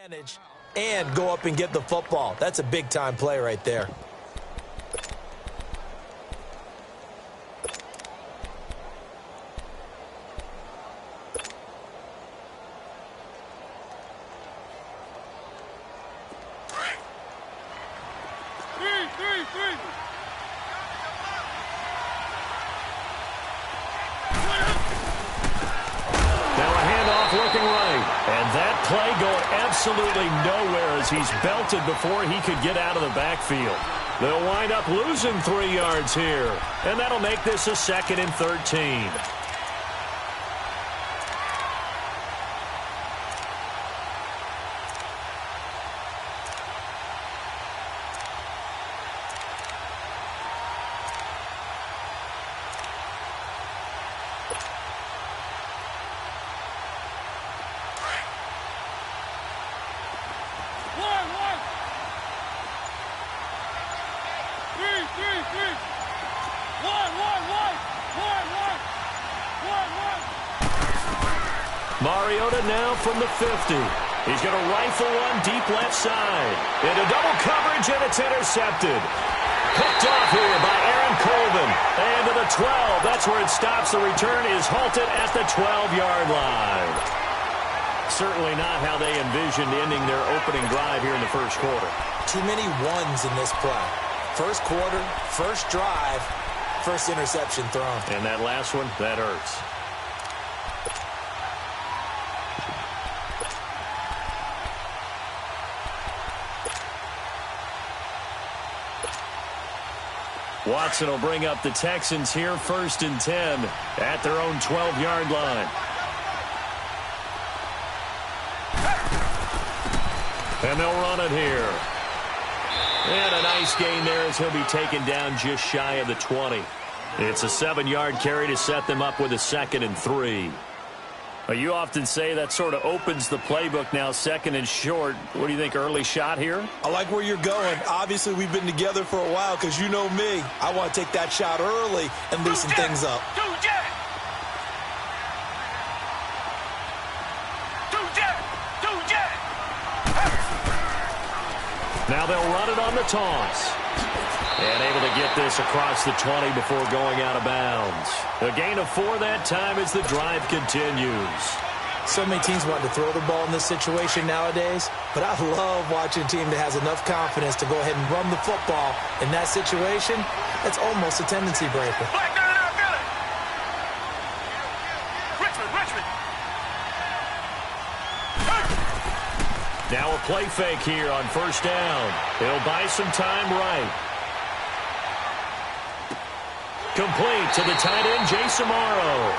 advantage and go up and get the football. That's a big-time play right there. Absolutely nowhere as he's belted before he could get out of the backfield. They'll wind up losing 3 yards here, and that'll make this a 2nd and 13. Mariota now from the 50. He's going to rifle one deep left side. Into double coverage, and it's intercepted. Picked off here by Aaron Colvin. And to the 12. That's where it stops. The return is halted at the 12-yard line. Certainly not how they envisioned ending their opening drive here in the first quarter. Too many ones in this play. First quarter, first drive, first interception thrown. And that last one, that hurts. Watson will bring up the Texans here 1st and 10 at their own 12-yard line. And they'll run it here. And a nice gain there as he'll be taken down just shy of the 20. It's a 7-yard carry to set them up with a 2nd and 3. You often say that sort of opens the playbook now, 2nd and short. What do you think, early shot here? I like where you're going. Obviously, we've been together for a while because you know me. I want to take that shot early and loosen things up. Now they'll run it on the toss. And able to get this across the 20 before going out of bounds. A gain of 4 that time as the drive continues. So many teams want to throw the ball in this situation nowadays, but I love watching a team that has enough confidence to go ahead and run the football. In that situation, that's almost a tendency breaker. Now a play fake here on 1st down. He'll buy some time right. Complete to the tight end, Jason Morrow.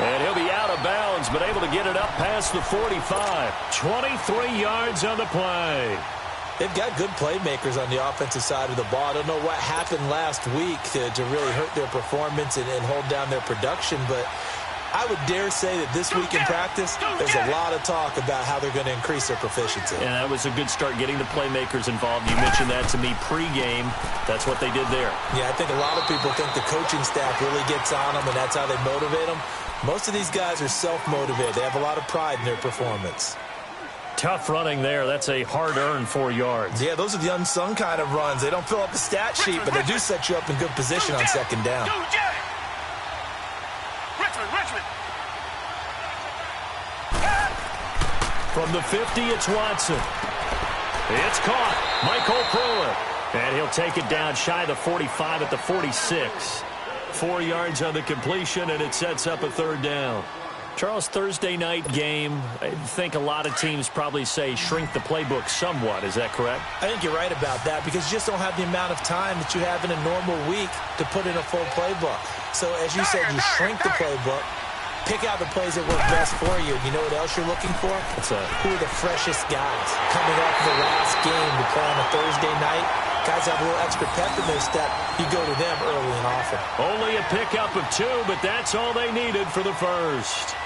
And he'll be out of bounds, but able to get it up past the 45. 23 yards on the play. They've got good playmakers on the offensive side of the ball. I don't know what happened last week to really hurt their performance and hold down their production, but I would dare say that this week in practice, there's a lot of talk about how they're going to increase their proficiency. And that was a good start getting the playmakers involved. You mentioned that to me pregame. That's what they did there. Yeah, I think a lot of people think the coaching staff really gets on them, and that's how they motivate them. Most of these guys are self-motivated. They have a lot of pride in their performance. Tough running there. That's a hard-earned 4 yards. Yeah, those are the unsung kind of runs. They don't fill up the stat sheet, but they do set you up in good position on 2nd down. From the 50, it's Watson. It's caught. Michael Pruitt. And he'll take it down shy of the 45 at the 46. 4 yards on the completion, and it sets up a 3rd down. Charles, Thursday night game, I think a lot of teams probably say shrink the playbook somewhat. Is that correct? I think you're right about that because you just don't have the amount of time that you have in a normal week to put in a full playbook. So as you said, you shrink the playbook. Pick out the plays that work best for you. You know what else you're looking for? Who are the freshest guys coming off the last game to play on a Thursday night? Guys have a little extra pep in their step. You go to them early and often. Only a pickup of 2, but that's all they needed for the first.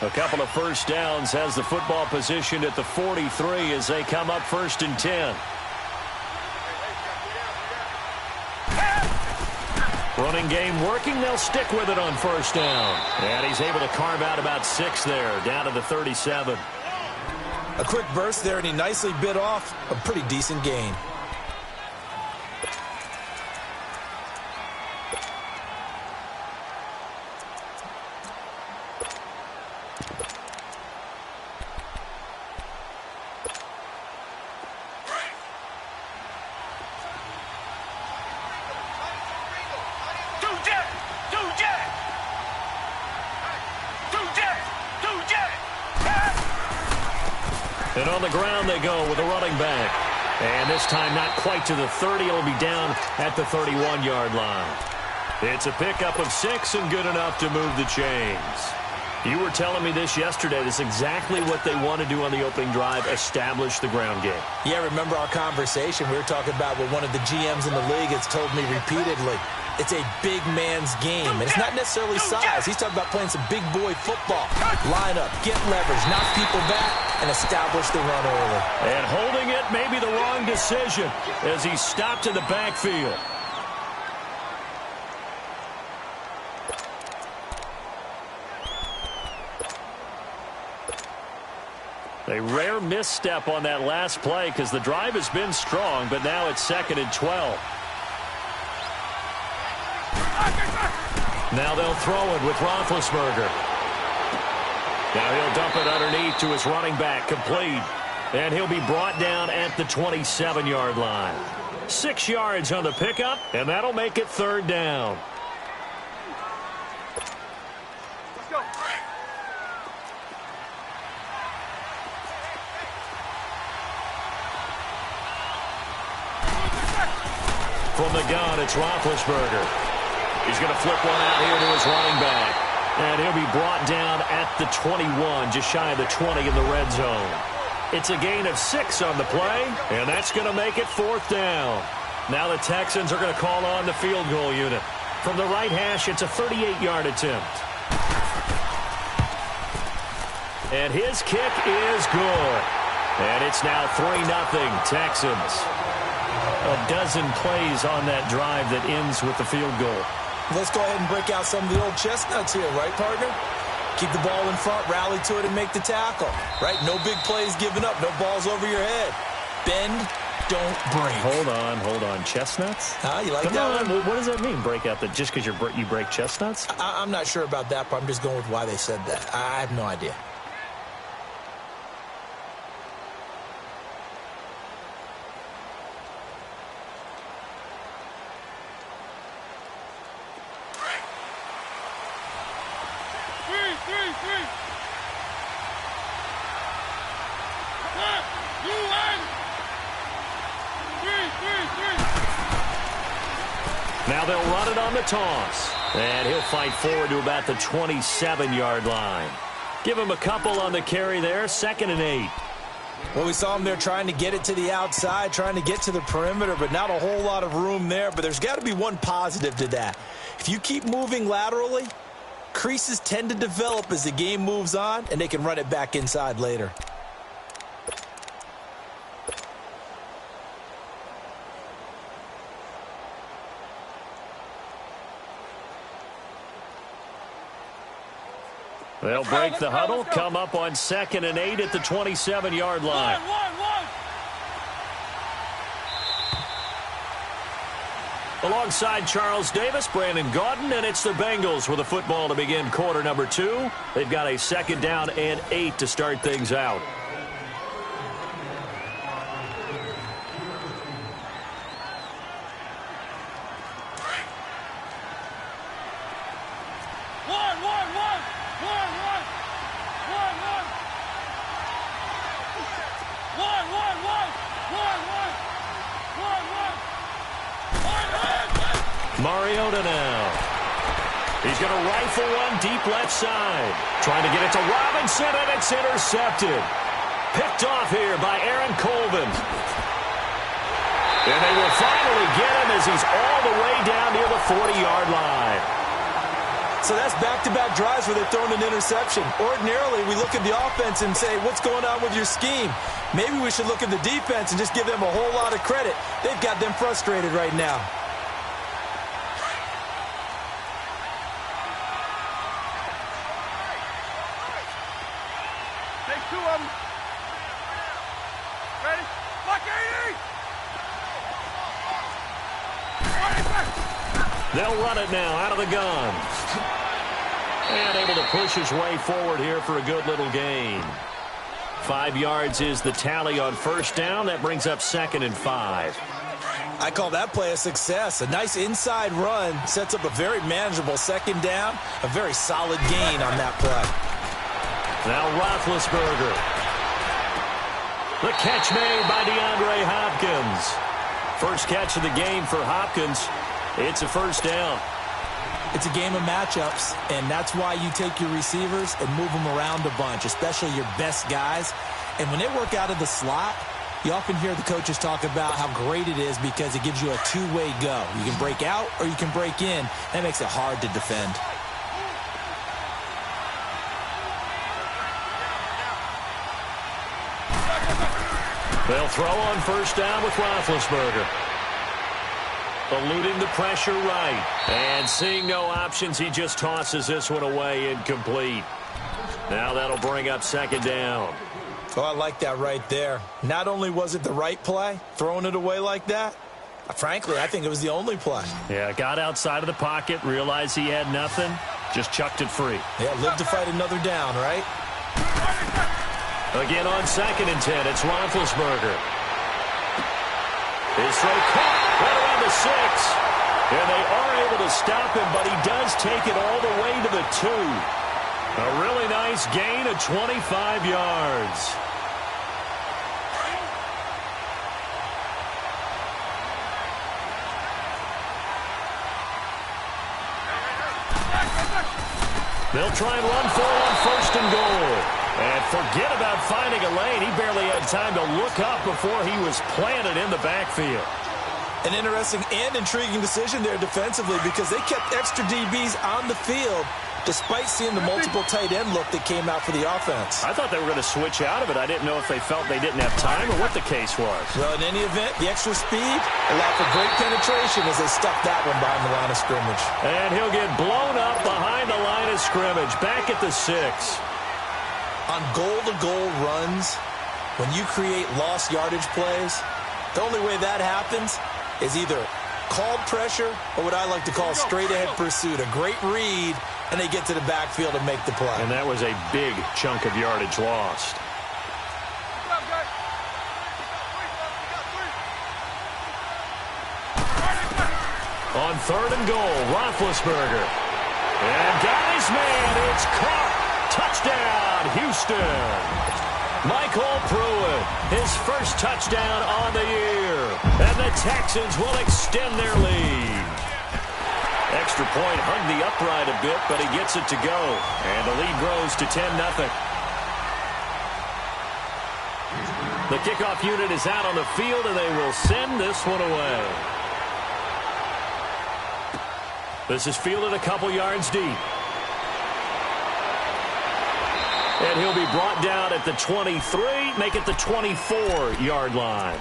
A couple of first downs has the football positioned at the 43 as they come up 1st and 10. Running game working. They'll stick with it on first down. And he's able to carve out about 6 there, down to the 37. A quick burst there, and he nicely bit off a pretty decent gain. And on the ground they go with a running back. And this time not quite to the 30. It'll be down at the 31-yard line. It's a pickup of 6 and good enough to move the chains. You were telling me this yesterday. This is exactly what they want to do on the opening drive, establish the ground game. Yeah, remember our conversation? We were talking about what one of the GMs in the league has told me repeatedly. It's a big man's game, and it's not necessarily size. He's talking about playing some big boy football. Line up, get leverage, knock people back, and establish the run early. And holding it may be the wrong decision as he stopped in the backfield. A rare misstep on that last play because the drive has been strong, but now it's 2nd and 12. Now they'll throw it with Roethlisberger. Now he'll dump it underneath to his running back, complete. And he'll be brought down at the 27-yard line. 6 yards on the pickup, and that'll make it 3rd down. Let's go. From the gun, it's Roethlisberger. He's going to flip one out here to his running back. And he'll be brought down at the 21, just shy of the 20 in the red zone. It's a gain of 6 on the play, and that's going to make it 4th down. Now the Texans are going to call on the field goal unit. From the right hash, it's a 38-yard attempt. And his kick is good. And it's now 3-0 Texans. A dozen plays on that drive that ends with the field goal. Let's go ahead and break out some of the old chestnuts here, right, partner? Keep the ball in front, rally to it, and make the tackle, right? No big plays given up, no balls over your head. Bend, don't break. Hold on. Chestnuts? You like Come that on. one? What does that mean, break out? Just because you break chestnuts? I'm not sure about that, but I'm just going with why they said that. I have no idea. Now they'll run it on the toss. And he'll fight forward to about the 27-yard line. Give him a couple on the carry there, 2nd and 8. Well, we saw him there trying to get it to the outside, trying to get to the perimeter, but not a whole lot of room there. But there's got to be one positive to that. If you keep moving laterally, creases tend to develop as the game moves on, and they can run it back inside later. They'll break the huddle, come up on 2nd and 8 at the 27-yard line. Alongside Charles Davis, Brandon Gaudin, and it's the Bengals with the football to begin quarter number 2. They've got a 2nd down and 8 to start things out. Mariota now. He's going to rifle one deep left side. Trying to get it to Robinson, and it's intercepted. Picked off here by Aaron Colvin. And they will finally get him as he's all the way down near the 40-yard line. So that's back-to-back drives where they're throwing an interception. Ordinarily, we look at the offense and say, what's going on with your scheme? Maybe we should look at the defense and just give them a whole lot of credit. They've got them frustrated right now. Take two of them. Ready? Lock 80! They'll run it now out of the gun. And able to push his way forward here for a good little gain. 5 yards is the tally on first down. That brings up 2nd and 5. I call that play a success. A nice inside run sets up a very manageable 2nd down. A very solid gain on that play. Now Roethlisberger. The catch made by DeAndre Hopkins. First catch of the game for Hopkins. It's a first down. It's a game of matchups, and that's why you take your receivers and move them around a bunch, especially your best guys. And when they work out of the slot, you often hear the coaches talk about how great it is because it gives you a two-way go. You can break out or you can break in. That makes it hard to defend. They'll throw on first down with Roethlisberger. Eluding the pressure right. And seeing no options, he just tosses this one away incomplete. Now that'll bring up 2nd down. Oh, I like that right there. Not only was it the right play, throwing it away like that, frankly, I think it was the only play. Yeah, got outside of the pocket, realized he had nothing, just chucked it free. Yeah, live to fight another down, right? Again on 2nd and 10, it's Roethlisberger. His throw caught right around the 6. And they are able to stop him, but he does take it all the way to the 2. A really nice gain of 25 yards. They'll try and run for it on 1st and goal. And forget about finding a lane. He barely had time to look up before he was planted in the backfield. An interesting and intriguing decision there defensively because they kept extra DBs on the field despite seeing the multiple tight end look that came out for the offense. I thought they were going to switch out of it. I didn't know if they felt they didn't have time or what the case was. Well, in any event, the extra speed allowed for great penetration as they stuffed that one behind the line of scrimmage. And he'll get blown up behind the line of scrimmage, back at the 6. On goal-to-goal runs, when you create lost yardage plays, the only way that happens is either called pressure or what I like to call straight-ahead pursuit. A great read, and they get to the backfield and make the play. And that was a big chunk of yardage lost. On 3rd and goal, Roethlisberger. And got his man. It's caught. Touchdown, Houston. Michael Pruitt, his first touchdown on the year. And the Texans will extend their lead. Extra point hung the upright a bit, but he gets it to go. And the lead grows to 10-0. The kickoff unit is out on the field, and they will send this one away. This is fielded a couple yards deep. And he'll be brought down at the 23, make it the 24-yard line.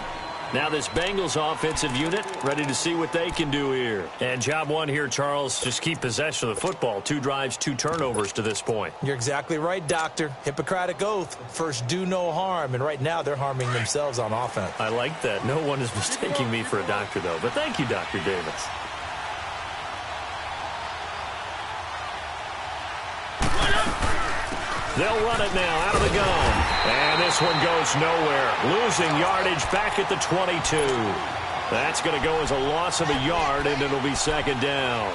Now this Bengals offensive unit ready to see what they can do here. And job one here, Charles, just keep possession of the football. 2 drives, 2 turnovers to this point. You're exactly right, Doctor. Hippocratic oath. First, do no harm. And right now, they're harming themselves on offense. I like that. No one is mistaking me for a doctor, though. But thank you, Dr. Davis. They'll run it now out of the gun. And this one goes nowhere. Losing yardage back at the 22. That's going to go as a loss of a yard, and it'll be 2nd down.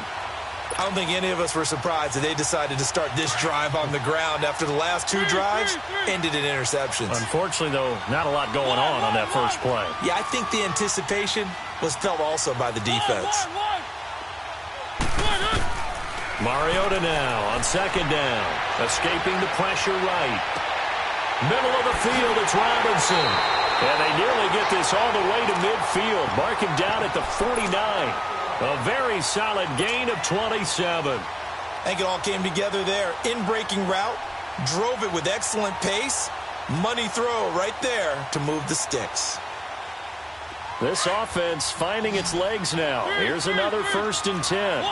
I don't think any of us were surprised that they decided to start this drive on the ground after the last 2 drives ended in interceptions. Unfortunately, though, not a lot going on that first play. Yeah, I think the anticipation was felt also by the defense. Mariota now on 2nd down. Escaping the pressure right. Middle of the field, it's Robinson. And they nearly get this all the way to midfield. Mark him down at the 49. A very solid gain of 27. I think it all came together there. In-breaking route. Drove it with excellent pace. Money throw right there to move the sticks. This offense finding its legs now. Here's another 1st and 10.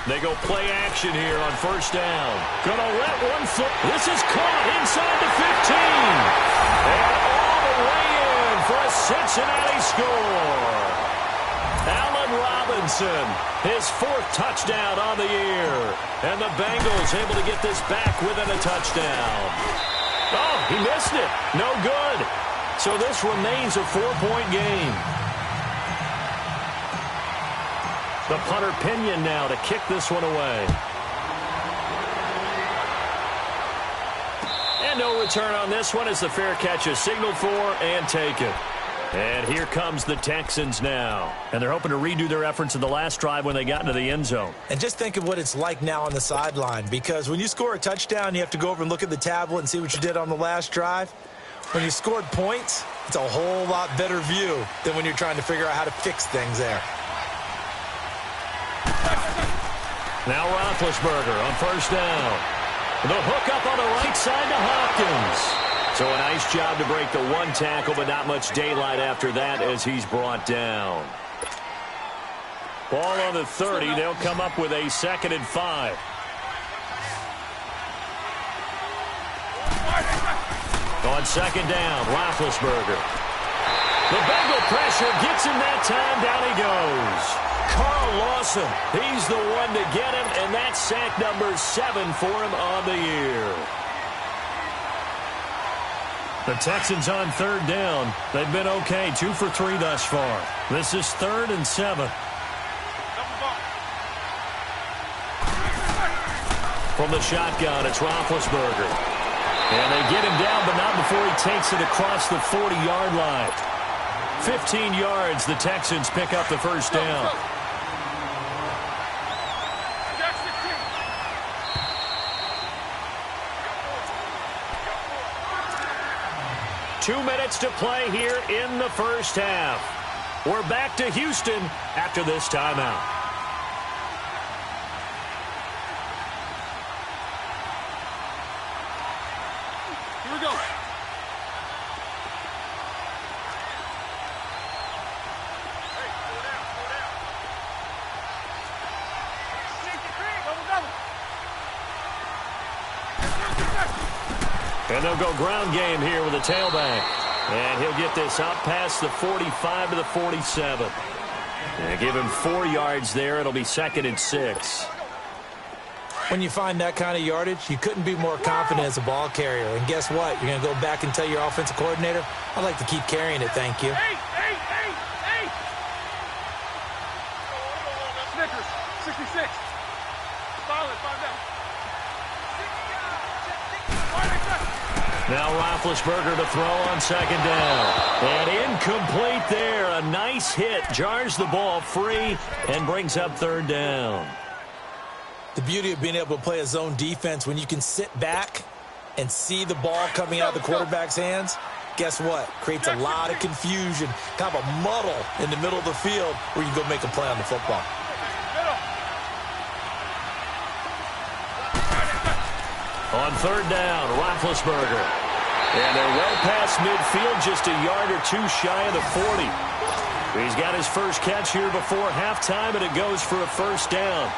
They go play action here on first down. Gonna let one foot. This is caught inside the 15. And all the way in for a Cincinnati score. Allen Robinson, his 4th touchdown on the year. And the Bengals able to get this back within a touchdown. Oh, he missed it. No good. So this remains a 4-point game. The punter Pinion now to kick this one away. And no return on this one as the fair catch is signaled for and taken. And here comes the Texans now. And they're hoping to redo their efforts in the last drive when they got into the end zone. And just think of what it's like now on the sideline, because when you score a touchdown, you have to go over and look at the tablet and see what you did on the last drive. When you scored points, it's a whole lot better view than when you're trying to figure out how to fix things there. Now Roethlisberger on first down. The hook up on the right side to Hopkins. So a nice job to break the 1 tackle, but not much daylight after that as he's brought down. Ball on the 30. They'll come up with a 2nd and 5. On 2nd down, Roethlisberger. The Bengal pressure gets him that time. Down he goes. Carl Lawson, he's the one to get him, and that's sack number 7 for him on the year. The Texans on 3rd down. They've been okay, 2 for 3 thus far. This is 3rd and 7. From the shotgun, it's Roethlisberger. And they get him down, but not before he takes it across the 40-yard line. 15 yards, the Texans pick up the first down. Two minutes to play here in the first half. We're back to Houston after this timeout. Here we go. Hey, slow down, slow down. And they'll go ground game here with a tailback. And he'll get this out past the 45 to the 47. And give him 4 yards there. It'll be 2nd and 6. When you find that kind of yardage, you couldn't be more confident as a ball carrier. And guess what? You're going to go back and tell your offensive coordinator, I'd like to keep carrying it, thank you. Hey! Snickers, 66. Solid, 5 down. Now Roethlisberger to throw on 2nd down. And incomplete there. A nice hit. Jars the ball free and brings up 3rd down. The beauty of being able to play a zone defense when you can sit back and see the ball coming out of the quarterback's hands, guess what? Creates a lot of confusion, kind of a muddle in the middle of the field where you go make a play on the football. On 3rd down, Roethlisberger. And they're well past midfield, just a yard or 2 shy of the 40. He's got his first catch here before halftime, and it goes for a first down.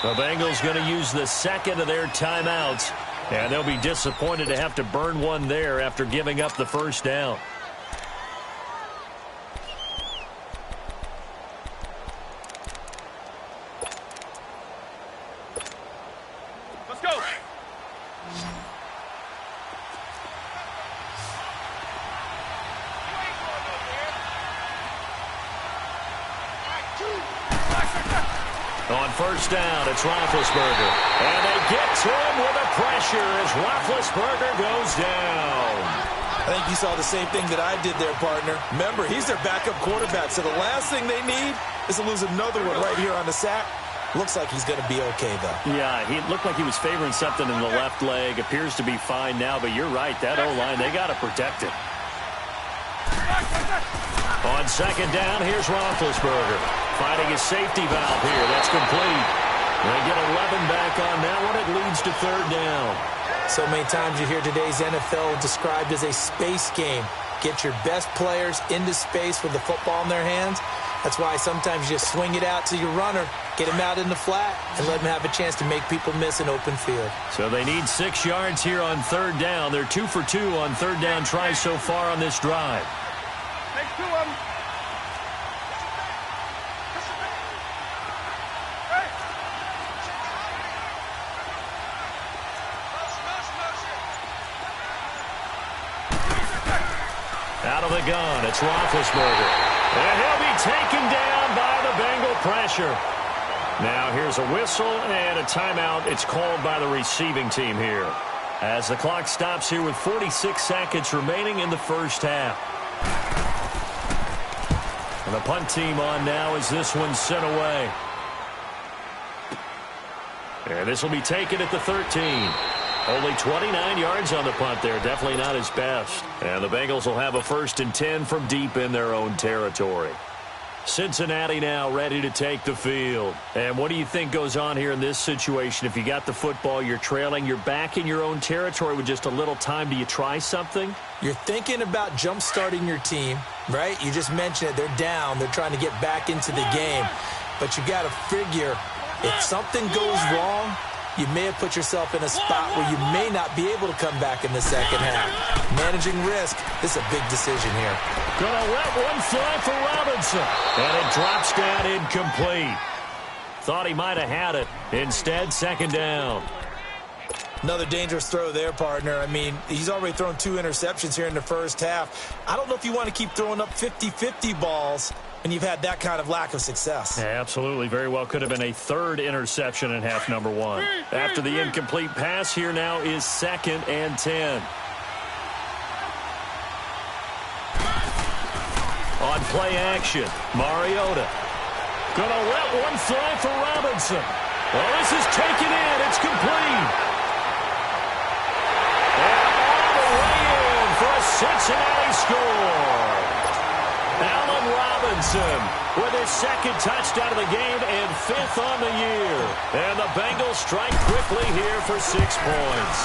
The Bengals going to use the 2nd of their timeouts, and they'll be disappointed to have to burn one there after giving up the first down. Let's go. On first down, it's Roethlisberger. And they get to him with a pressure as Roethlisberger goes down. I think you saw the same thing that I did there, partner. Remember, he's their backup quarterback, so the last thing they need is to lose another one right here on the sack. Looks like he's going to be okay, though. Yeah, he looked like he was favoring something in the left leg. Appears to be fine now, but you're right. That O-line, they got to protect it. On 2nd down, here's Roethlisberger. Finding his safety valve here. That's complete. They get 11 back on that one. It leads to third down. So many times you hear today's NFL described as a space game. Get your best players into space with the football in their hands. That's why sometimes you just swing it out to your runner, get him out in the flat, and let him have a chance to make people miss an open field. So they need 6 yards here on third down. They're 2 for 2 on third down tries so far on this drive. Take 2 of them. Out of the gun, it's Roethlisberger. And he'll be taken down by the Bengal pressure. Now here's a whistle and a timeout. It's called by the receiving team here, as the clock stops here with 46 seconds remaining in the first half. And the punt team on now as this one's sent away. And this will be taken at the 13. Only 29 yards on the punt there. Definitely not his best. And the Bengals will have a 1st and 10 from deep in their own territory. Cincinnati now ready to take the field. And what do you think goes on here in this situation? If you got the football, you're trailing, you're back in your own territory with just a little time. Do you try something? You're thinking about jump-starting your team, right? You just mentioned it. They're down. They're trying to get back into the game. But you got to figure, if something goes wrong, you may have put yourself in a spot where you may not be able to come back in the second half. Managing risk, this is a big decision here. Gonna let one fly for Robinson. And it drops down incomplete. Thought he might have had it. Instead, second down. Another dangerous throw there, partner. I mean, he's already thrown 2 interceptions here in the first half. I don't know if you want to keep throwing up 50-50 balls when you've had that kind of lack of success. Yeah, absolutely. Very well could have been a 3rd interception in half number 1. After the incomplete pass, here now is 2nd and 10. On play action, Mariota. Gonna let one fly for Robinson. Well, this is taken in. It's complete. And all the way in for a Cincinnati score. Allen Robinson with his 2nd touchdown of the game and 5th on the year. And the Bengals strike quickly here for 6 points.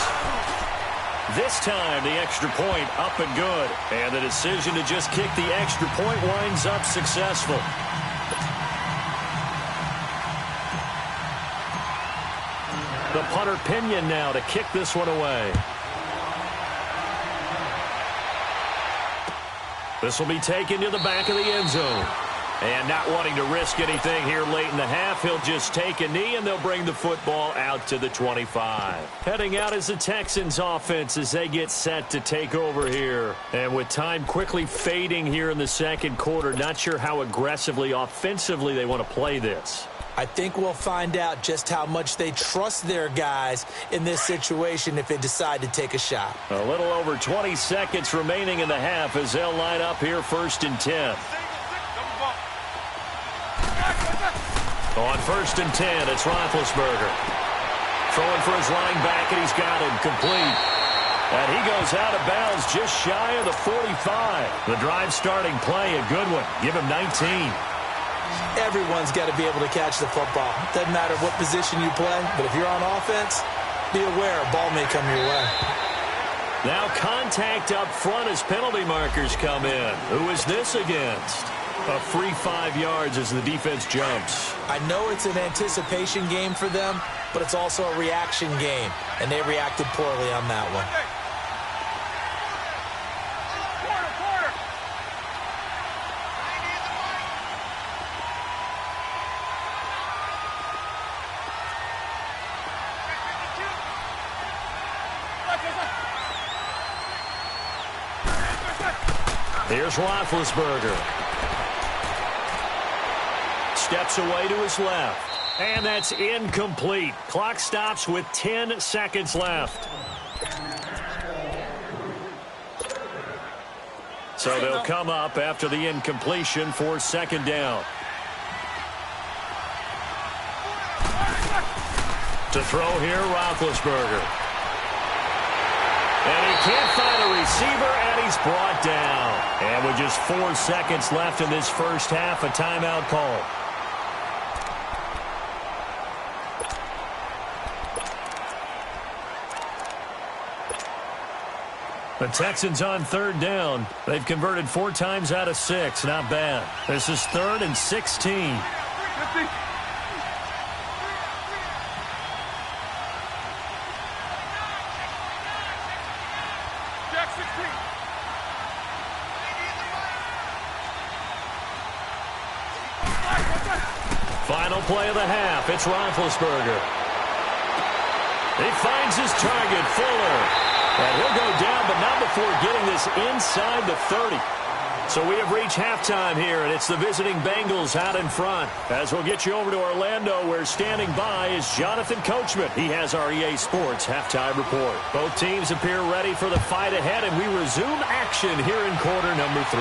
This time, the extra point up and good. And the decision to just kick the extra point winds up successful. The punter Pinion now to kick this one away. This will be taken to the back of the end zone. And not wanting to risk anything here late in the half, he'll just take a knee and they'll bring the football out to the 25. Heading out is the Texans offense as they get set to take over here. And with time quickly fading here in the second quarter, not sure how aggressively, offensively they want to play this. I think we'll find out just how much they trust their guys in this situation if they decide to take a shot. A little over 20 seconds remaining in the half as they'll line up here 1st and 10. On 1st and 10, it's Roethlisberger. Throwing for his line back, and he's got him complete. And he goes out of bounds just shy of the 45. The drive starting play, a good one. Give him 19. Everyone's got to be able to catch the football. Doesn't matter what position you play, but if you're on offense, be aware a ball may come your way. Now contact up front as penalty markers come in. Who is this against? A free 5 yards as the defense jumps. I know it's an anticipation game for them, but it's also a reaction game, and they reacted poorly on that one. Here's Roethlisberger. Steps away to his left. And that's incomplete. Clock stops with 10 seconds left. So they'll come up after the incompletion for 2nd down. To throw here, Roethlisberger. And he can't find a receiver, and he's brought down. And with just 4 seconds left in this first half, a timeout call. The Texans on third down. They've converted 4 times out of 6. Not bad. This is 3rd and 16. 50. Jack 16. Final play of the half. It's Roethlisberger. He finds his target, Fuller. And he'll go down, but not before getting this inside the 30. So we have reached halftime here, and it's the visiting Bengals out in front. As we'll get you over to Orlando, where standing by is Jonathan Coachman. He has our EA Sports halftime report. Both teams appear ready for the fight ahead, and we resume action here in quarter number 3.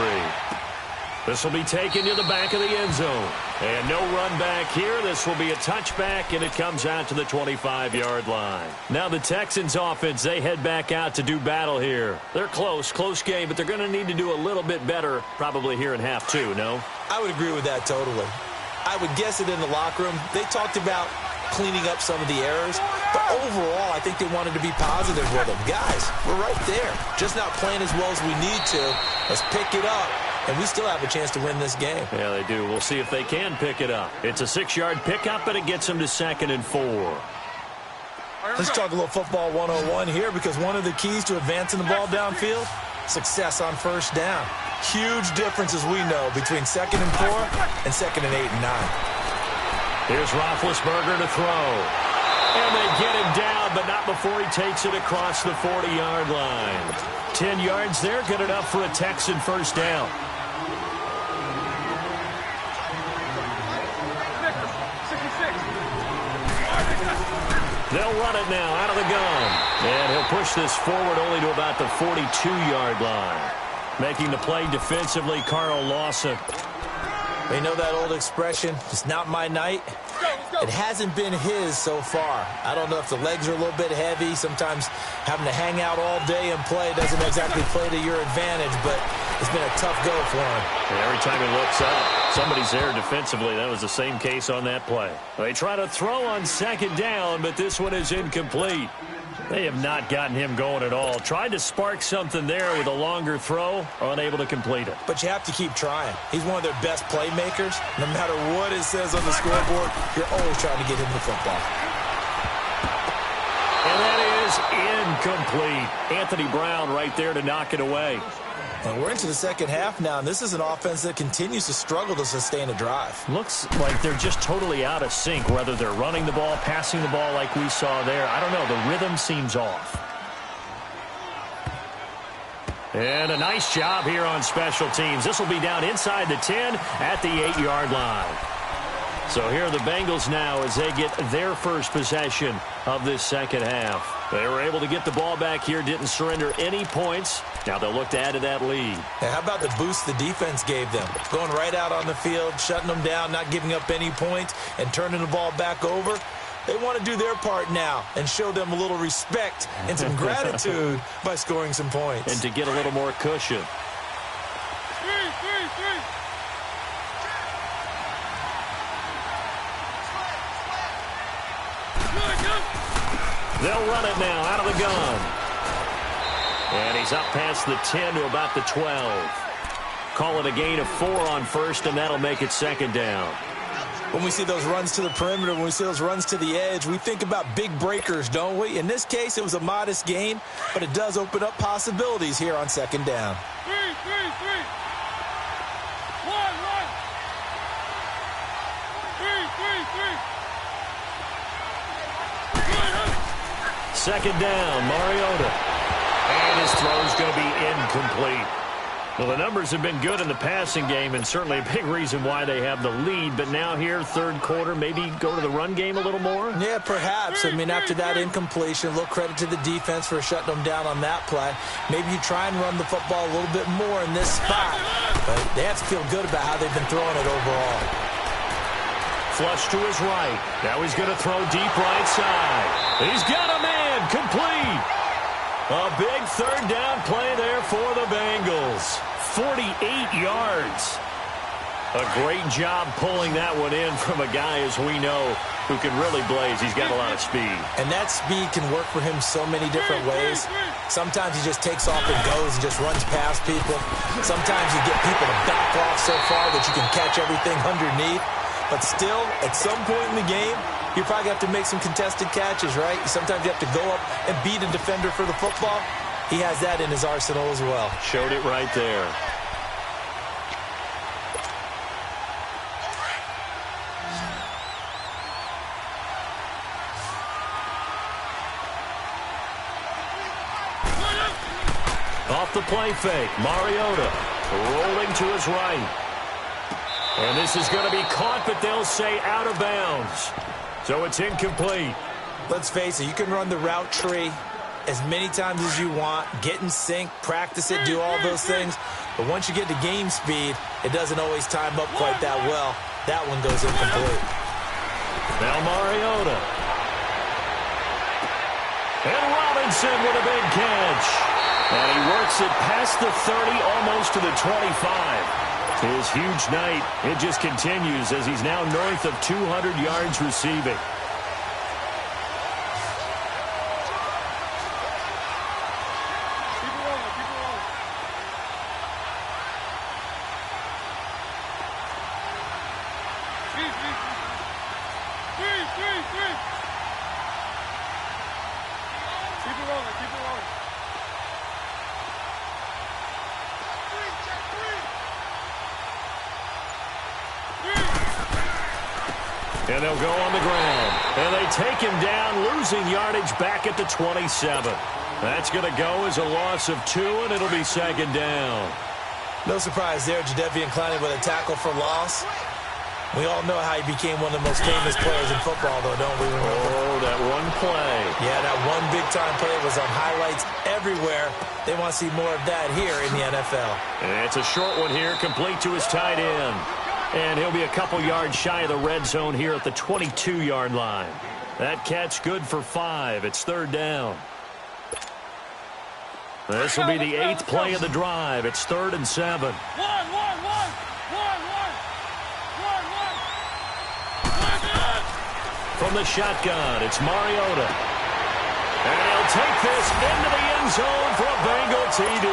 This will be taken to the back of the end zone. And no run back here. This will be a touchback, and it comes out to the 25-yard line. Now the Texans offense, they head back out to do battle here. They're close game, but they're going to need to do a little bit better probably here in half 2, no? I would agree with that totally. I would guess it in the locker room. They talked about cleaning up some of the errors, but overall, I think they wanted to be positive with them. Guys, we're right there. Just not playing as well as we need to. Let's pick it up. And we still have a chance to win this game. Yeah, they do. We'll see if they can pick it up. It's a 6-yard pickup, but it gets them to 2nd and 4. Let's talk a little football 101 here, because one of the keys to advancing the ball downfield, success on first down. Huge difference, as we know, between 2nd and 4 and 2nd and 8 and 9. Here's Roethlisberger to throw. And they get him down, but not before he takes it across the 40-yard line. 10 yards there, good enough for a Texan first down. They'll run it now out of the gun. And he'll push this forward only to about the 42-yard line. Making the play defensively, Carl Lawson. They know that old expression, it's not my night. It hasn't been his so far. I don't know if the legs are a little bit heavy. Sometimes having to hang out all day and play doesn't exactly play to your advantage, but it's been a tough go for him. And every time he looks up, somebody's there defensively. That was the same case on that play. They try to throw on 2nd down, but this one is incomplete. They have not gotten him going at all. Tried to spark something there with a longer throw, unable to complete it. But you have to keep trying. He's one of their best playmakers. No matter what it says on the scoreboard, you're always trying to get him the football. And that is incomplete. Anthony Brown right there to knock it away. And we're into the second half now, and this is an offense that continues to struggle to sustain a drive. Looks like they're just totally out of sync, whether they're running the ball, passing the ball like we saw there. I don't know. The rhythm seems off. And a nice job here on special teams. This will be down inside the 10 at the 8-yard line. So here are the Bengals now as they get their first possession of this second half. They were able to get the ball back here, didn't surrender any points. Now they'll look to add to that lead. Now, how about the boost the defense gave them? Going right out on the field, shutting them down, not giving up any points, and turning the ball back over. They want to do their part now and show them a little respect and some gratitude by scoring some points. And to get a little more cushion. They'll run it now out of the gun. And he's up past the 10 to about the 12. Call it a gain of 4 on first, and that'll make it 2nd down. When we see those runs to the perimeter, when we see those runs to the edge, we think about big breakers, don't we? In this case, it was a modest gain, but it does open up possibilities here on 2nd down. 3, 3, 3. 1. 3, 3, 3. 2nd down, Mariota. And his throw's going to be incomplete. Well, the numbers have been good in the passing game, and certainly a big reason why they have the lead. But now here, 3rd quarter, maybe go to the run game a little more? Yeah, perhaps. I mean, after that incompletion, a little credit to the defense for shutting them down on that play. Maybe you try and run the football a little bit more in this spot. But they have to feel good about how they've been throwing it overall. Flush to his right. Now he's going to throw deep right side. He's got a man complete. A big 3rd down play there for the Bengals. 48 yards. A great job pulling that one in from a guy, as we know, who can really blaze. He's got a lot of speed. And that speed can work for him so many different ways. Sometimes he just takes off and goes and just runs past people. Sometimes you get people to back off so far that you can catch everything underneath. But still, at some point in the game, you probably have to make some contested catches, right? Sometimes you have to go up and beat a defender for the football. He has that in his arsenal as well. Showed it right there. Off the play fake, Mariota rolling to his right. And this is going to be caught, but they'll say out of bounds. So it's incomplete. Let's face it, you can run the route tree as many times as you want, get in sync, practice it, do all those things. But once you get to game speed, it doesn't always time up quite that well. That one goes incomplete. Now Mariota. And Robinson with a big catch. And he works it past the 30, almost to the 25. His huge night, it just continues as he's now north of 200 yards receiving. And they'll go on the ground. And they take him down, losing yardage back at the 27. That's going to go as a loss of 2, and it'll be second down. No surprise there, Jadeveon Clowney with a tackle for loss. We all know how he became one of the most famous players in football, though, don't we? Oh, that one play. Yeah, that one big-time play was on highlights everywhere. They want to see more of that here in the NFL. And it's a short one here, complete to his tight end. And he'll be a couple yards shy of the red zone here at the 22-yard line. That catch good for 5. It's third down. This will be the 8th play of the drive. It's 3rd and 7. From the shotgun, it's Mariota. And he'll take this into the end zone for a Bengal TD.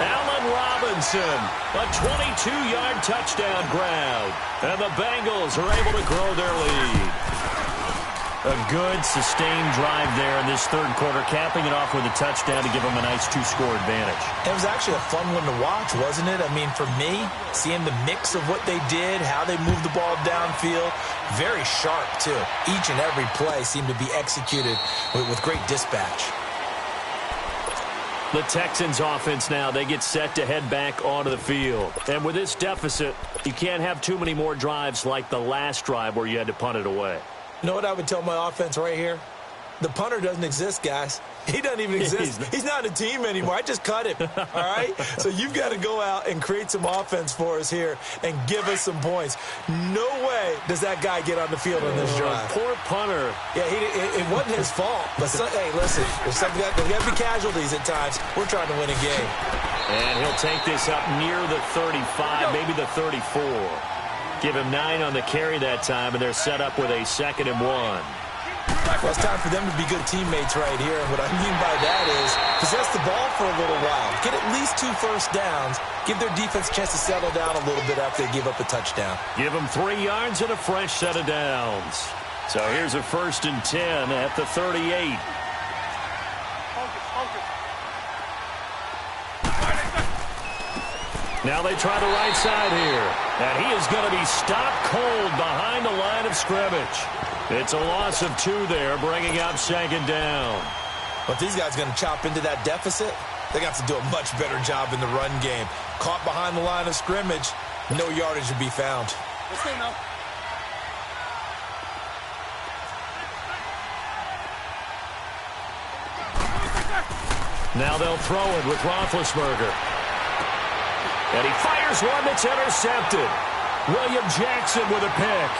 Allen Robinson, a 22-yard touchdown grab. And the Bengals are able to grow their lead. A good, sustained drive there in this third quarter, capping it off with a touchdown to give them a nice 2-score advantage. It was actually a fun one to watch, wasn't it? I mean, for me, seeing the mix of what they did, how they moved the ball downfield, very sharp, too. Each and every play seemed to be executed with great dispatch. The Texans offense now, they get set to head back onto the field. And with this deficit, you can't have too many more drives like the last drive where you had to punt it away. You know what I would tell my offense right here? The punter doesn't exist, guys. He doesn't even exist. He's not a team anymore. I just cut him, all right? So you've got to go out and create some offense for us here and give us some points. No way does that guy get on the field on this drive. Poor punter. Yeah, it wasn't his fault. But, hey, listen, there's got to be casualties at times. We're trying to win a game. And he'll take this up near the 35, maybe the 34. Give him 9 on the carry that time, and they're set up with a 2nd and 1. Well, it's time for them to be good teammates right here. And what I mean by that is possess the ball for a little while. Get at least 2 first downs. Give their defense a chance to settle down a little bit after they give up a touchdown. Give them 3 yards and a fresh set of downs. So here's a 1st and 10 at the 38. Now they try the right side here. And he is going to be stopped cold behind the line of scrimmage. It's a loss of 2 there, bringing up 2nd down. But these guys are going to chop into that deficit. They got to do a much better job in the run game. Caught behind the line of scrimmage, no yardage to be found. Let's go now. Now they'll throw it with Roethlisberger. And he fires one that's intercepted. William Jackson with a pick.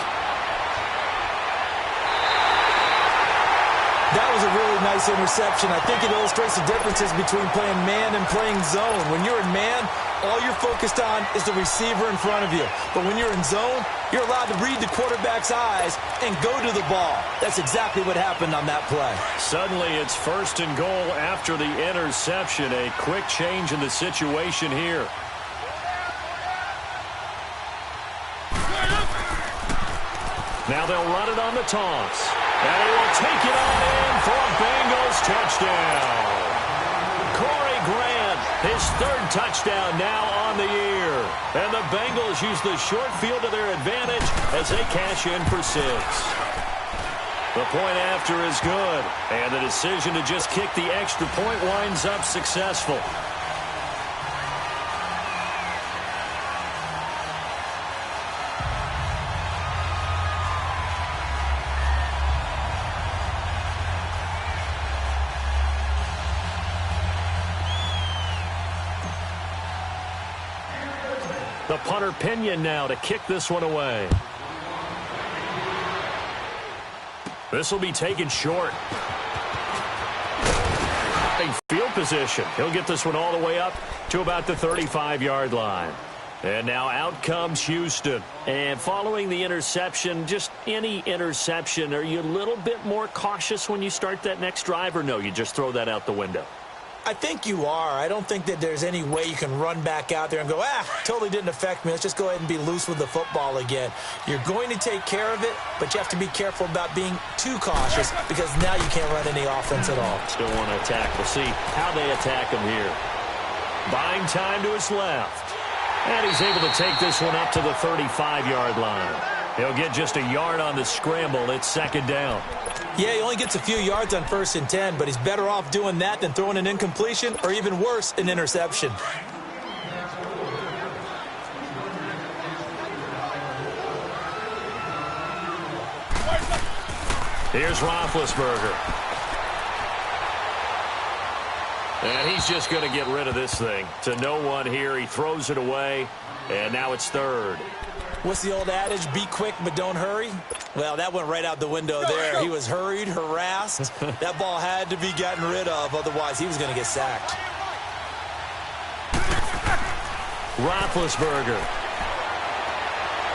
That was a really nice interception. I think it illustrates the differences between playing man and playing zone. When you're in man, all you're focused on is the receiver in front of you. But when you're in zone, you're allowed to read the quarterback's eyes and go to the ball. That's exactly what happened on that play. Suddenly, it's 1st and goal after the interception. A quick change in the situation here. Now they'll run it on the toss. And he will take it on in for a Bengals touchdown. Corey Grant, his 3rd touchdown now on the year. And the Bengals use the short field to their advantage as they cash in for 6. The point after is good. And the decision to just kick the extra point winds up successful. The punter Pinion now to kick this one away. This will be taken short. Field position. He'll get this one all the way up to about the 35-yard line. And now out comes Houston. And following the interception, just any interception, are you a little bit more cautious when you start that next drive, or no, you just throw that out the window? I think you are. I don't think that there's any way you can run back out there and go, totally didn't affect me. Let's just go ahead and be loose with the football again. You're going to take care of it, but you have to be careful about being too cautious because now you can't run any offense at all. Still want to attack. We'll see how they attack him here. Buying time to his left. And he's able to take this one up to the 35-yard line. He'll get just a yard on the scramble. It's 2nd down. Yeah, he only gets a few yards on 1st and 10, but he's better off doing that than throwing an incompletion or even worse, an interception. Here's Roethlisberger. And he's just going to get rid of this thing. To no one here. He throws it away, and now it's 3rd. What's the old adage? Be quick, but don't hurry. Well, that went right out the window there. He was hurried, harassed. That ball had to be gotten rid of. Otherwise, he was going to get sacked. Roethlisberger.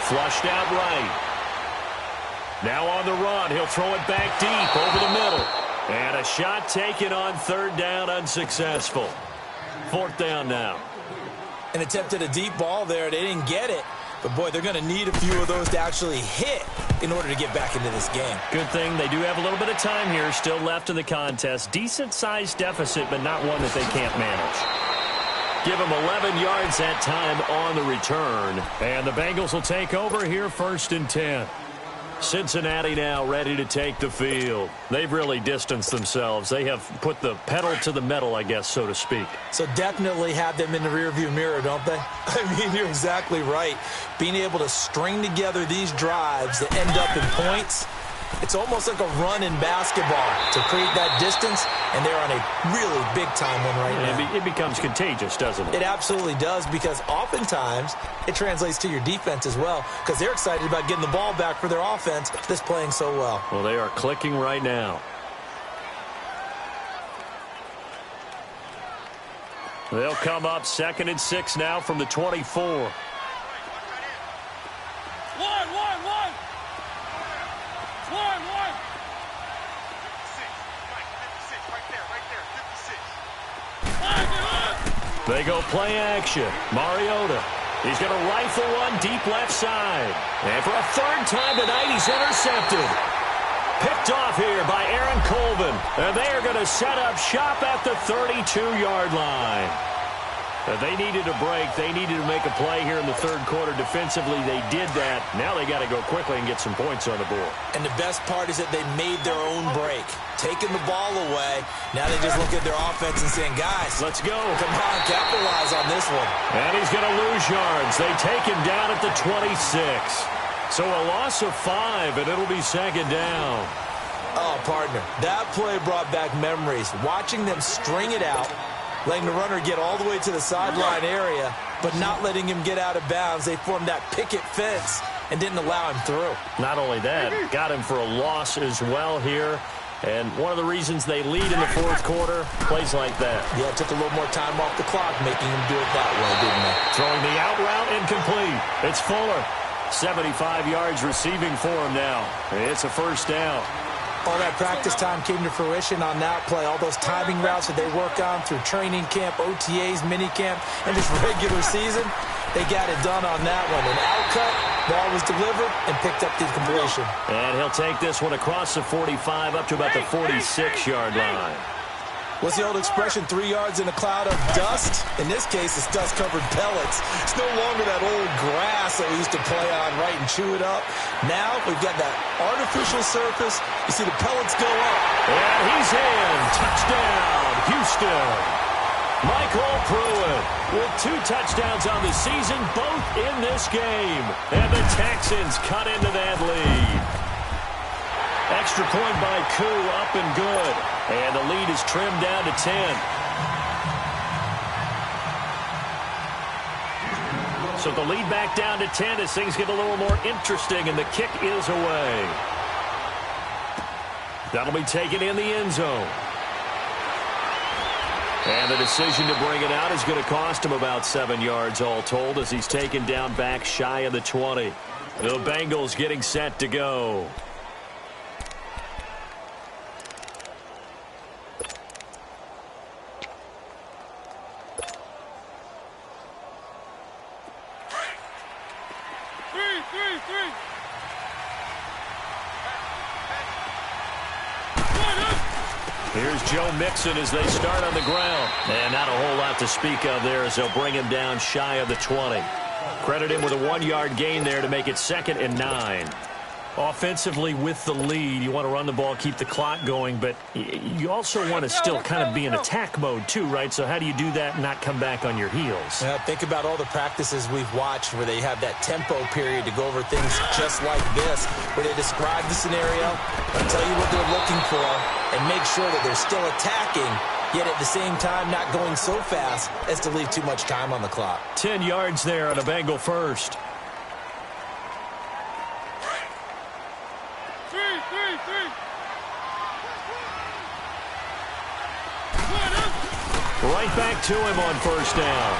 Flushed out right. Now on the run. He'll throw it back deep over the middle. And a shot taken on 3rd down, unsuccessful. 4th down now. And attempted a deep ball there. They didn't get it. But, boy, they're going to need a few of those to actually hit in order to get back into this game. Good thing they do have a little bit of time here still left in the contest. Decent-sized deficit, but not one that they can't manage. Give them 11 yards that time on the return. And the Bengals will take over here 1st and 10. Cincinnati now ready to take the field. They've really distanced themselves. They have put the pedal to the metal, I guess, so to speak. So definitely have them in the rearview mirror, don't they? I mean, you're exactly right. Being able to string together these drives that end up in points, it's almost like a run in basketball to create that distance, and they're on a really big-time one right now. It becomes contagious, doesn't it? It absolutely does, because oftentimes it translates to your defense as well, because they're excited about getting the ball back for their offense that's playing so well. Well, they are clicking right now. They'll come up 2nd and 6 now from the 24. They go play action. Mariota. He's going to rifle one deep left side. And for a 3rd time tonight, he's intercepted. Picked off here by Aaron Colvin. And they are going to set up shop at the 32-yard line. They needed a break. They needed to make a play here in the 3rd quarter. Defensively, they did that. Now they got to go quickly and get some points on the board. And the best part is that they made their own break. Taking the ball away. Now they just look at their offense and saying, guys, let's go. Come on, capitalize on this one. And he's going to lose yards. They take him down at the 26. So a loss of 5, and it'll be 2nd down. Oh, partner, that play brought back memories. Watching them string it out, letting the runner get all the way to the sideline area, but not letting him get out of bounds. They formed that picket fence and didn't allow him through. Not only that, got him for a loss as well here. And one of the reasons they lead in the fourth quarter, plays like that. Yeah, it took a little more time off the clock, making him do it that way, didn't they? Throwing the out route incomplete. It's Fuller. 75 yards receiving for him now. It's a first down. All that practice time came to fruition on that play. All those timing routes that they work on through training camp, OTAs, minicamp, and just regular season, they got it done on that one. An outcut, ball was delivered, and picked up the completion. And he'll take this one across the 45 up to about the 46-yard line. What's the old expression, 3 yards in a cloud of dust? In this case, it's dust-covered pellets. It's no longer that old grass that we used to play on, right, and chew it up. Now we've got that artificial surface. You see the pellets go up. And he's in. Touchdown, Houston. Michael Pruitt with 2 touchdowns on the season, both in this game. And the Texans cut into that lead. Extra point by Koo, up and good. And the lead is trimmed down to 10. So the lead back down to 10 as things get a little more interesting, and the kick is away. That'll be taken in the end zone. And the decision to bring it out is going to cost him about 7 yards all told as he's taken down back shy of the 20. The Bengals getting set to go. Here's Joe Mixon as they start on the ground. And not a whole lot to speak of there as they'll bring him down shy of the 20. Credit him with a 1-yard gain there to make it 2nd and 9. Offensively with the lead, you want to run the ball, keep the clock going, but you also want to still kind of be in attack mode too, right? So how do you do that and not come back on your heels? Yeah, think about all the practices we've watched where they have that tempo period to go over things just like this, where they describe the scenario, tell you what they're looking for, and make sure that they're still attacking, yet at the same time not going so fast as to leave too much time on the clock. 10 yards there on a Bengal first. Right back to him on first down.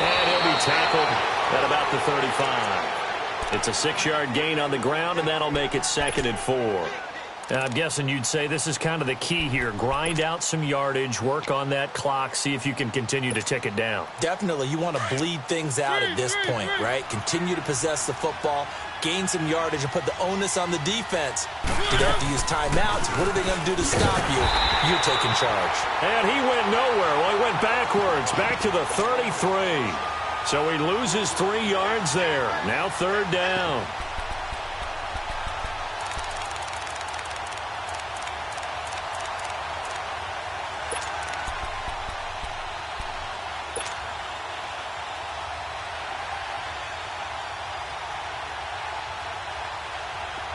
And he'll be tackled at about the 35. It's a 6-yard gain on the ground, and that'll make it 2nd and 4. I'm guessing you'd say this is kind of the key here. Grind out some yardage, work on that clock, see if you can continue to tick it down. Definitely. You want to bleed things out at this point, right? Continue to possess the football, gain some yardage, and put the onus on the defense. Do they have to use timeouts? What are they going to do to stop you? You're taking charge. And he went nowhere. Well, he went backwards, back to the 33. So he loses 3 yards there. Now 3rd down.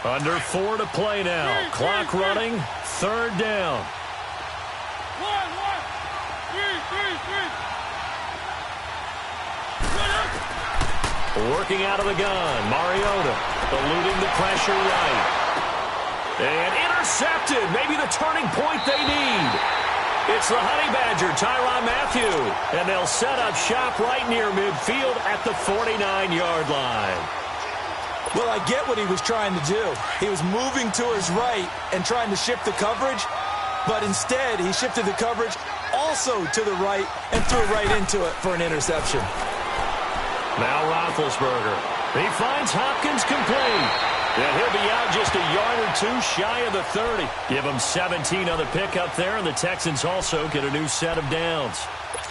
Under 4 to play now. Clock running. 3rd down. Working out of the gun. Mariota eluding the pressure right. And intercepted. Maybe the turning point they need. It's the Honey Badger, Tyrann Mathieu. And they'll set up shop right near midfield at the 49-yard line. Well, I get what he was trying to do. He was moving to his right and trying to shift the coverage, but instead he shifted the coverage also to the right and threw right into it for an interception. Now Roethlisberger. He finds Hopkins complete. And he'll be out just a yard or 2 shy of the 30. Give him 17 on the pickup there, and the Texans also get a new set of downs.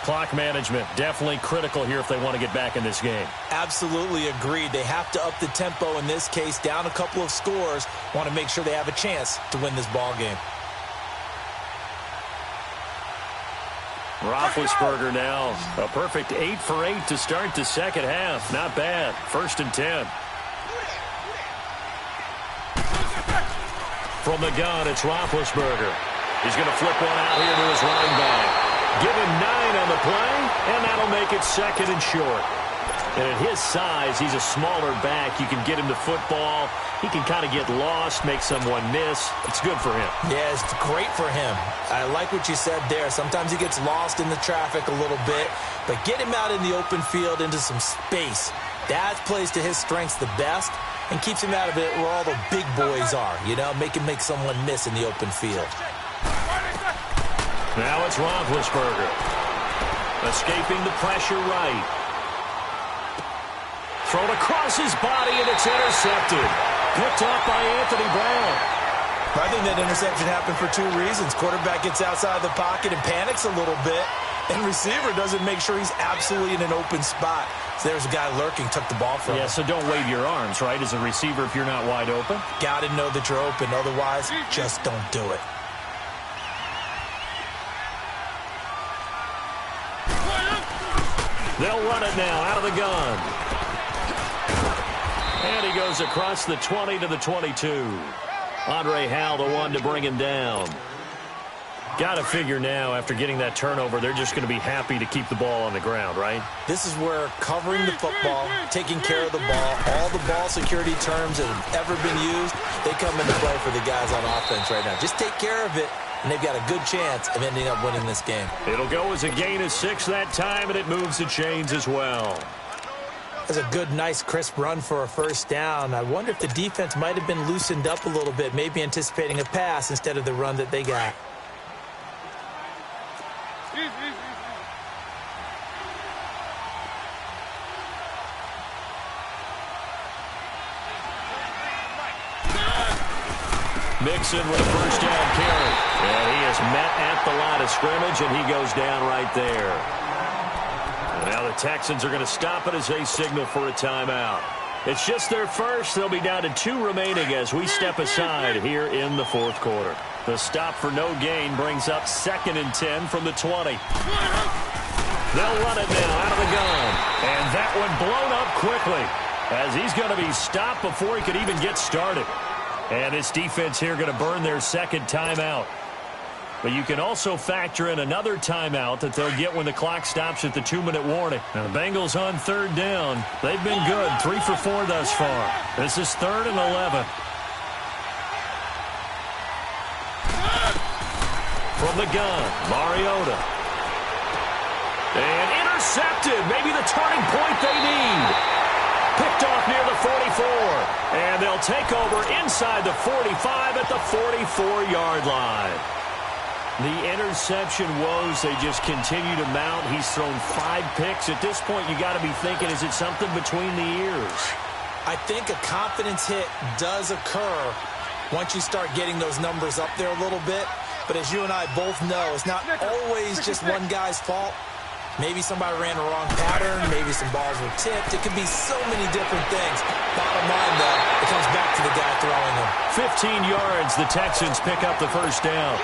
Clock management, definitely critical here if they want to get back in this game. Absolutely agreed. They have to up the tempo in this case, down a couple of scores. Want to make sure they have a chance to win this ball game. Roethlisberger now, a perfect 8 for 8 to start the second half. Not bad. 1st and 10. From the gun, it's Roethlisberger. He's going to flip one out here to his running back. Give him 9 on the play, and that'll make it 2nd and short. And at his size, he's a smaller back. You can get him the football. He can kind of get lost, make someone miss. It's good for him. Yeah, it's great for him. I like what you said there. Sometimes he gets lost in the traffic a little bit, but get him out in the open field into some space. That plays to his strengths the best and keeps him out of it where all the big boys are, you know, make someone miss in the open field. Now it's Roethlisberger. Escaping the pressure right. Thrown across his body, and it's intercepted. Picked off by Anthony Brown. I think that interception happened for two reasons. Quarterback gets outside the pocket and panics a little bit, and receiver doesn't make sure he's absolutely in an open spot. So there's a guy lurking, took the ball from him. Yeah, so don't wave your arms, right, as a receiver if you're not wide open. Got to know that you're open. Otherwise, just don't do it. They'll run it now out of the gun. And he goes across the 20 to the 22. Andre Howell, the one to bring him down. Got to figure now, after getting that turnover, they're just going to be happy to keep the ball on the ground, right? This is where covering the football, taking care of the ball, all the ball security terms that have ever been used, they come into play for the guys on offense right now. Just take care of it, and they've got a good chance of ending up winning this game. It'll go as a gain of 6 that time, and it moves the chains as well. That's a good, nice, crisp run for a first down. I wonder if the defense might have been loosened up a little bit, maybe anticipating a pass instead of the run that they got. Mixon with a first down carry. And he is met at the line of scrimmage, and he goes down right there. And now the Texans are going to stop it as they signal for a timeout. It's just their first. They'll be down to 2 remaining as we step aside here in the fourth quarter. The stop for no gain brings up 2nd and 10 from the 20. They'll run it now out of the gun. And that one blown up quickly as he's going to be stopped before he could even get started. And this defense here going to burn their 2nd timeout. But you can also factor in another timeout that they'll get when the clock stops at the 2-minute warning. Now the Bengals on 3rd down. They've been good, 3 for 4 thus far. This is 3rd and 11. From the gun, Mariota. And intercepted, maybe the turning point they need. Picked off near the 44. And they'll take over inside the 45 at the 44-yard line. The interception woes, they just continue to mount. He's thrown 5 picks. At this point, you got to be thinking, is it something between the ears? I think a confidence hit does occur once you start getting those numbers up there a little bit. But as you and I both know, it's not always just one guy's fault. Maybe somebody ran a wrong pattern. Maybe some balls were tipped. It could be so many different things. Bottom line, though, it comes back to the guy throwing them. 15 yards, the Texans pick up the first down.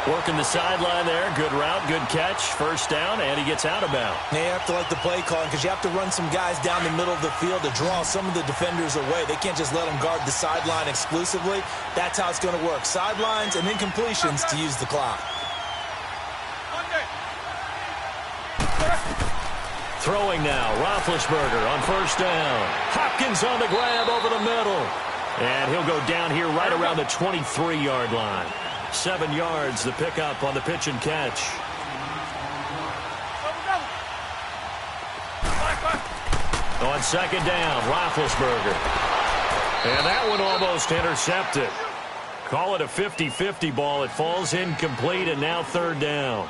Working the sideline there. Good route, good catch. First down, and he gets out of bounds. Now you have to like the play calling because you have to run some guys down the middle of the field to draw some of the defenders away. They can't just let them guard the sideline exclusively. That's how it's going to work. Sidelines and then completions to use the clock. Throwing now, Roethlisberger on first down. Hopkins on the grab over the middle. And he'll go down here right around the 23-yard line. 7 yards, the pickup on the pitch and catch. On second down, Roethlisberger. And that one almost intercepted. Call it a 50-50 ball. It falls incomplete, and now 3rd down.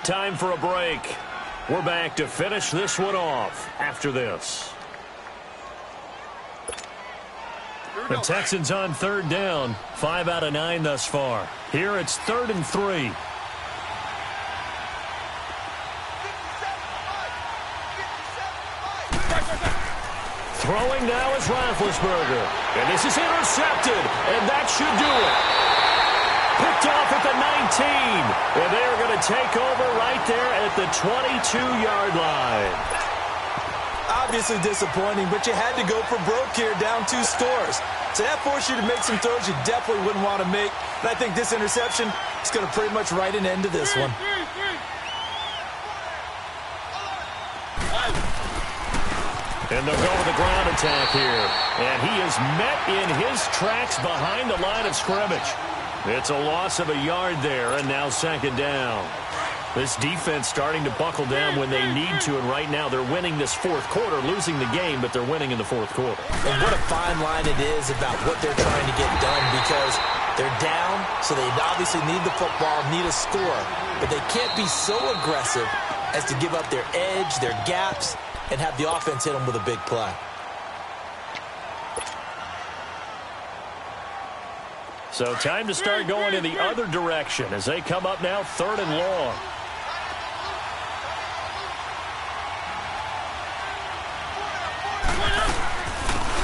Time for a break. We're back to finish this one off after this. The Texans on 3rd down. 5 out of 9 thus far. Here it's 3rd and 3. Throwing now is Roethlisberger. And this is intercepted. And that should do it. Picked off at the 19. And they are going to take over right there at the 22-yard line. Obviously disappointing, but you had to go for broke here, down 2 scores. So that forced you to make some throws you definitely wouldn't want to make. And I think this interception is going to pretty much write an end to this one. And they'll go with the ground attack here. And he is met in his tracks behind the line of scrimmage. It's a loss of a yard there, and now second down. This defense starting to buckle down when they need to, and right now they're winning this fourth quarter, losing the game, but they're winning in the fourth quarter. And what a fine line it is about what they're trying to get done, because they're down, so they obviously need the football, need a score, but they can't be so aggressive as to give up their edge, their gaps, and have the offense hit them with a big play. So time to start going in the other direction as they come up now 3rd and long.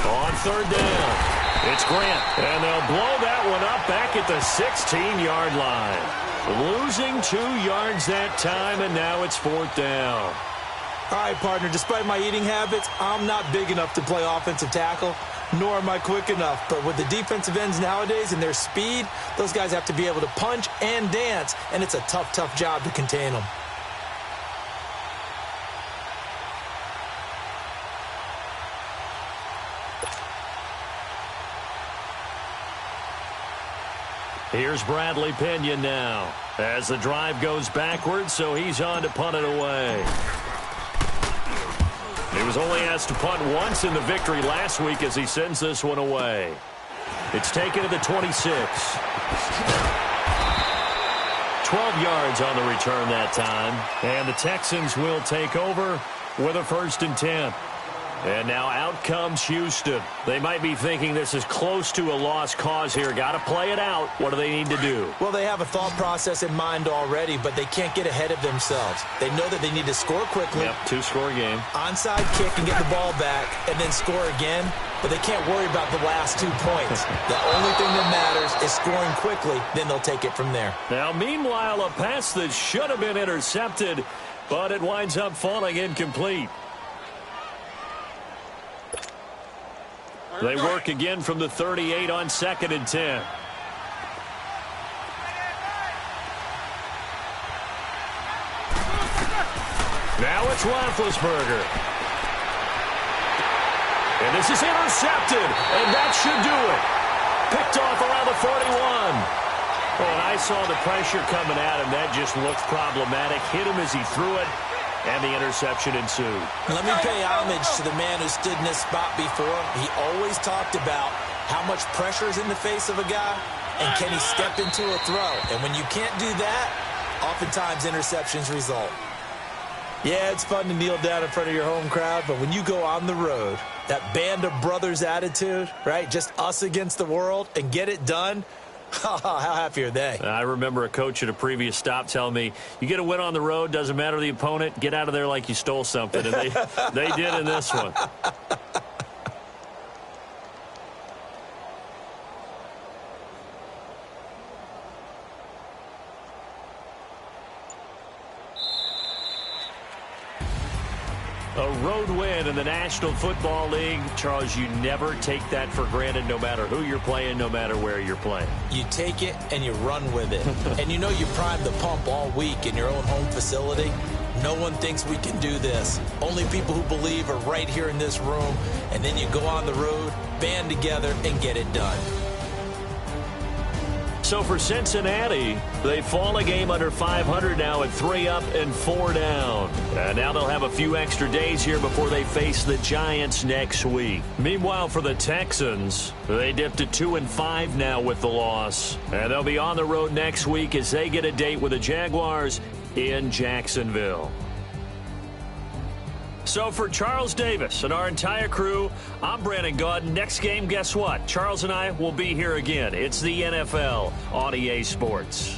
On 3rd down, it's Grant, and they'll blow that one up back at the 16-yard line. Losing 2 yards that time, and now it's 4th down. All right, partner, despite my eating habits, I'm not big enough to play offensive tackle, nor am I quick enough. But with the defensive ends nowadays and their speed, those guys have to be able to punch and dance, and it's a tough, tough job to contain them. Here's Bradley Pinion now as the drive goes backwards, so he's on to punt it away. He was only asked to punt once in the victory last week as he sends this one away. It's taken to the 26. 12 yards on the return that time, and the Texans will take over with a 1st and 10. And now out comes Houston. They might be thinking this is close to a lost cause here. Got to play it out. What do they need to do? Well, they have a thought process in mind already, but they can't get ahead of themselves. They know that they need to score quickly. Yep, 2-score game. Onside kick and get the ball back and then score again, but they can't worry about the last 2 points. The only thing that matters is scoring quickly, then they'll take it from there. Now, meanwhile, a pass that should have been intercepted, but it winds up falling incomplete. They work again from the 38 on 2nd and 10. Now it's Roethlisberger. And this is intercepted, and that should do it. Picked off around the 41. Oh, and I saw the pressure coming at him. That just looked problematic. Hit him as he threw it. And the interception ensued. Let me pay homage to the man who stood in this spot before. He always talked about how much pressure is in the face of a guy, and can he step into a throw. And when you can't do that, oftentimes interceptions result. Yeah, it's fun to kneel down in front of your home crowd, but when you go on the road, that band of brothers attitude, right, just us against the world, and get it done, how happy are they? I remember a coach at a previous stop telling me, you get a win on the road, doesn't matter the opponent, get out of there like you stole something. And they did in this one. A road win in the National Football League. Charles, you never take that for granted no matter who you're playing, no matter where you're playing. You take it and you run with it. And you know you primed the pump all week in your own home facility. No one thinks we can do this. Only people who believe are right here in this room. And then you go on the road, band together, and get it done. So for Cincinnati, they fall a game under 500 now at 3 up and 4 down. And now they'll have a few extra days here before they face the Giants next week. Meanwhile, for the Texans, they dipped to 2-5 now with the loss. And they'll be on the road next week as they get a date with the Jaguars in Jacksonville. So for Charles Davis and our entire crew, I'm Brandon Gaudin. Next game, guess what? Charles and I will be here again. It's the NFL on EA Sports.